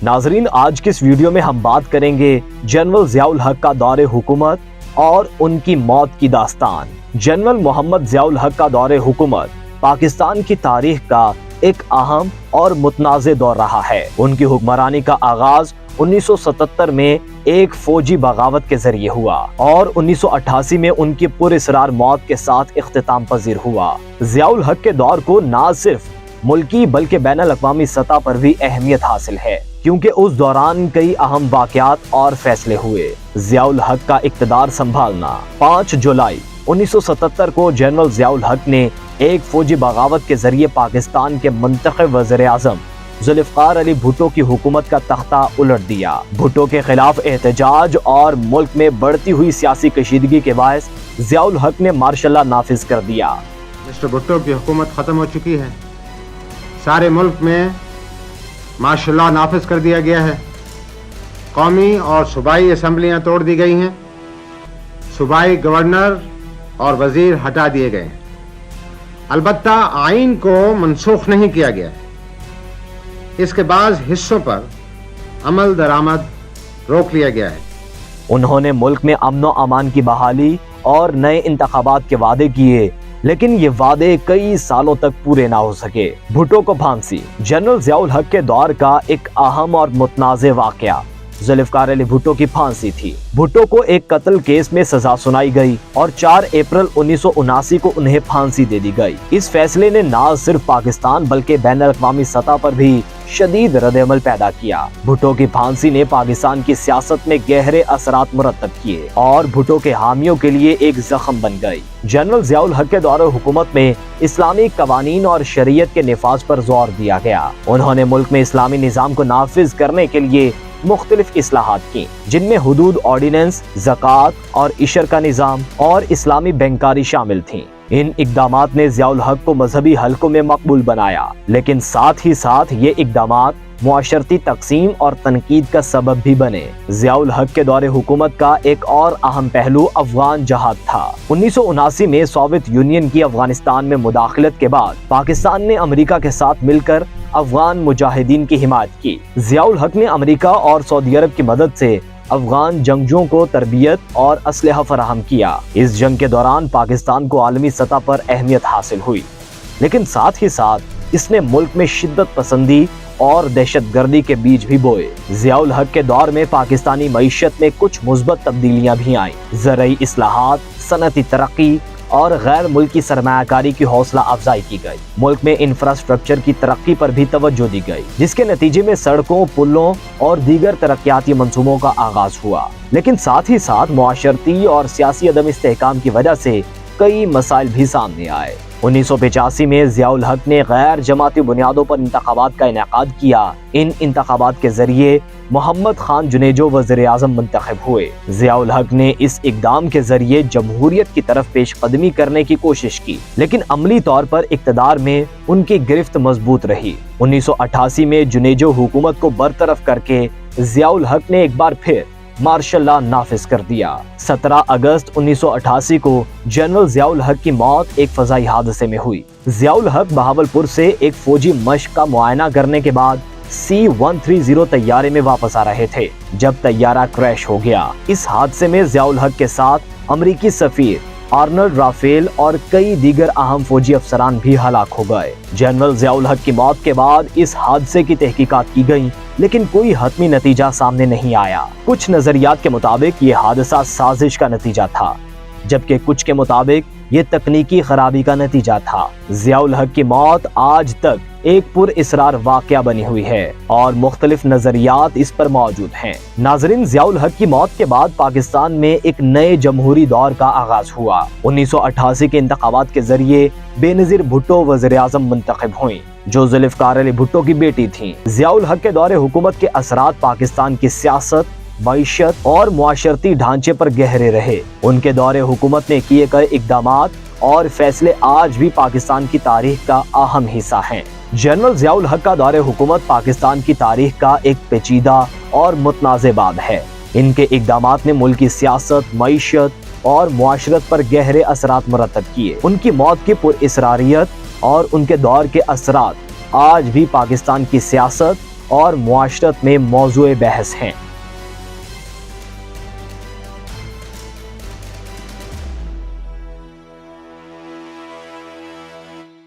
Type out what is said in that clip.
नाजरीन, आज की इस वीडियो में हम बात करेंगे जनरल ज़ियाउल हक का दौरे हुकूमत और उनकी मौत की दास्तान। जनरल मोहम्मद ज़ियाउल हक का दौरे हुकूमत पाकिस्तान की तारीख का एक अहम और मुतनाज़े दौर रहा है। उनकी हुक्मरानी का आगाज 1977 में एक फौजी बगावत के जरिए हुआ और 1988 में उनकी पुरअसरार मौत के साथ इख्तिताम पजीर हुआ। ज़ियाउल हक के दौर को न सिर्फ मुल्की बल्कि बैनुल अक़वामी सतह पर भी अहमियत हासिल है, क्योंकि उस दौरान कई अहम वाक़यात और फैसले हुए। ज़ियाउल हक का इक़्तिदार संभालना। 5 जुलाई 1977 को जनरल ज़ियाउल हक ने एक फौजी बगावत के जरिए पाकिस्तान के मुंतखब वज़ीर-ए-आज़म ज़ुल्फ़िकार अली भुट्टो की हुकूमत का तख्ता उलट दिया। भुट्टो के खिलाफ एहतजाज और मुल्क में बढ़ती हुई सियासी कशीदगी के बायस ज़ियाउल हक ने मार्शल लॉ नाफिज कर दिया। मिस्टर भुट्टो की हुकूमत ख़त्म हो चुकी है। सारे मुल्क में मार्शल लॉ नाफिज कर दिया गया है। कौमी और सूबाई असम्बलियाँ तोड़ दी गई हैं। सूबाई गवर्नर और वज़ीर हटा दिए गए हैं। अलबत्ता आइन को मनसूख नहीं किया गया है। इसके बाद हिस्सों पर अमल दरामद रोक लिया गया है। उन्होंने मुल्क में अमन और अमान की बहाली और नए इंतखाबात के वादे किए, लेकिन ये वादे कई सालों तक पूरे ना हो सके। भुट्टो को फांसी। जनरल ज़ियाउल हक के दौर का एक अहम और मुतनाज़े वाक़या ज़ुल्फ़िकार अली भुट्टो की फांसी थी। भुट्टो को एक कत्ल केस में सजा सुनाई गई और 4 अप्रैल 1979 को उन्हें फांसी दे दी गई। इस फैसले ने न सिर्फ पाकिस्तान बल्कि बैनुल अक़वामी सतह पर भी शदीद रद्द-ए-अमल पैदा किया। भुट्टो की फांसी ने पाकिस्तान की सियासत में गहरे असरात मुरतब किए और भुट्टो के हामियों के लिए एक जख्म बन गई। जनरल ज़ियाउल हक के दौरे हुकूमत में इस्लामी कवानीन और शरीयत के निफाज पर जोर दिया गया। उन्होंने मुल्क में इस्लामी निज़ाम को नाफिज करने के लिए मुख्तलिफ इस्लाहात की, जिनमें हुदूद ऑर्डिनेंस, ज़कात और इशर का निज़ाम और इस्लामी बैंकारी शामिल थी। इन इक़दामात ने ज़ियाउल हक को मजहबी हलकों में मकबूल बनाया, लेकिन साथ ही साथ ये इक़दामात मुआशरती तक़सीम और तनकीद का सबब भी बने। ज़ियाउल हक के दौरे हुकूमत का एक और अहम पहलू अफगान जहाद था। 1979 में सोवियत यूनियन की अफगानिस्तान में मुदाखलत के बाद पाकिस्तान ने अमेरिका के साथ मिलकर अफगान मुजाहिदीन की हिमायत की। ज़ियाउल हक ने अमेरिका और सऊदी अरब की मदद से अफगान जंगजुओं को तरबियत और असलहा फराहम किया। इस जंग के दौरान पाकिस्तान को आलमी सतह पर अहमियत हासिल हुई, लेकिन साथ ही साथ इसने मुल्क में शिद्दत पसंदी और दहशतगर्दी के बीज भी बोए। ज़ियाउल हक के दौर में पाकिस्तानी मईशत में कुछ मुस्बत तब्दीलियां भी आईं। ज़रई इस्लाहात, सनती तरक्की और गैर मुल्की सरमायाकारी की हौसला अफजाई की गई। मुल्क में इंफ्रास्ट्रक्चर की तरक्की पर भी तवज्जो दी गई, जिसके नतीजे में सड़कों, पुलों और दीगर तरक्याती मंसूबों का आगाज हुआ। लेकिन साथ ही साथ मुआशरती और सियासी अदम इस्तेहकाम की वजह से कई मसाइल भी सामने आए। 1985 में ज़ियाउल हक ने गैर जमाती बुनियादों पर इंतखाबात का इनेकाद किया। इन इंतखाबात के जरिए मोहम्मद खान जुनेजो वज़ीर-ए-आज़म मुंतखब हुए। ज़ियाउल हक ने इस इक़दाम के जरिए जमहूरियत की तरफ पेशकदमी करने की कोशिश की, लेकिन अमली तौर पर इक़्तिदार में उनकी गिरफ्त मजबूत रही। 1988 में जुनेजो हुकूमत को बरतरफ करके ज़ियाउल हक ने एक बार फिर मार्शल लॉ नाफिज कर दिया। 17 अगस्त 1988 को जनरल ज़ियाउल हक की मौत एक फजाई हादसे में हुई। ज़ियाउल हक बहावलपुर से एक फौजी मश्क का मुआयना करने के बाद C-130 तैयारे में वापस आ रहे थे, जब तैयारा क्रैश हो गया। इस हादसे में ज़ियाउल हक के साथ अमरीकी सफीर आर्नल्ड राफेल और कई दीगर अहम फौजी अफसरान भी हलाक हो गए। जनरल ज़ियाउल हक की मौत के बाद इस हादसे की तहकीकात की गई, लेकिन कोई हतमी नतीजा सामने नहीं आया। कुछ नजरियात के मुताबिक ये हादसा साजिश का नतीजा था, जबकि कुछ के मुताबिक ये तकनीकी खराबी का नतीजा था। ज़ियाउल हक की मौत आज तक एक पुरअसरार वाक़या बनी हुई है और मुख्तलिफ नजरियात इस पर मौजूद हैं। नाज़रीन, ज़ियाउल हक की मौत के बाद पाकिस्तान में एक नए जमहूरी दौर का आगाज हुआ। 1988 के इंतखाबात के जरिए बेनज़ीर भुट्टो वज़ीर-ए-आज़म मुंतखब हुई, जो ज़ुल्फ़िकार अली भुट्टो की बेटी थी। ज़ियाउल हक के दौरे हुकूमत के असरात पाकिस्तान की सियासत, मईशत और मुआशरती ढांचे पर गहरे रहे। उनके दौरे हुकूमत ने किए गए इक़दामात और फैसले आज भी पाकिस्तान की तारीख का अहम हिस्सा हैं। जनरल ज़ियाउल हक का दौरे हुकूमत पाकिस्तान की तारीख का एक पेचीदा और मुतनाज़े बाब है। इनके इक़दामात ने मुल्क की सियासत, मईशत और मुआशरत पर गहरे असरात मुरतब किए। उनकी मौत की पुरअसरारियत और उनके दौर के असरात आज भी पाकिस्तान की सियासत اور معاشرت میں موضوع بحث ہیں۔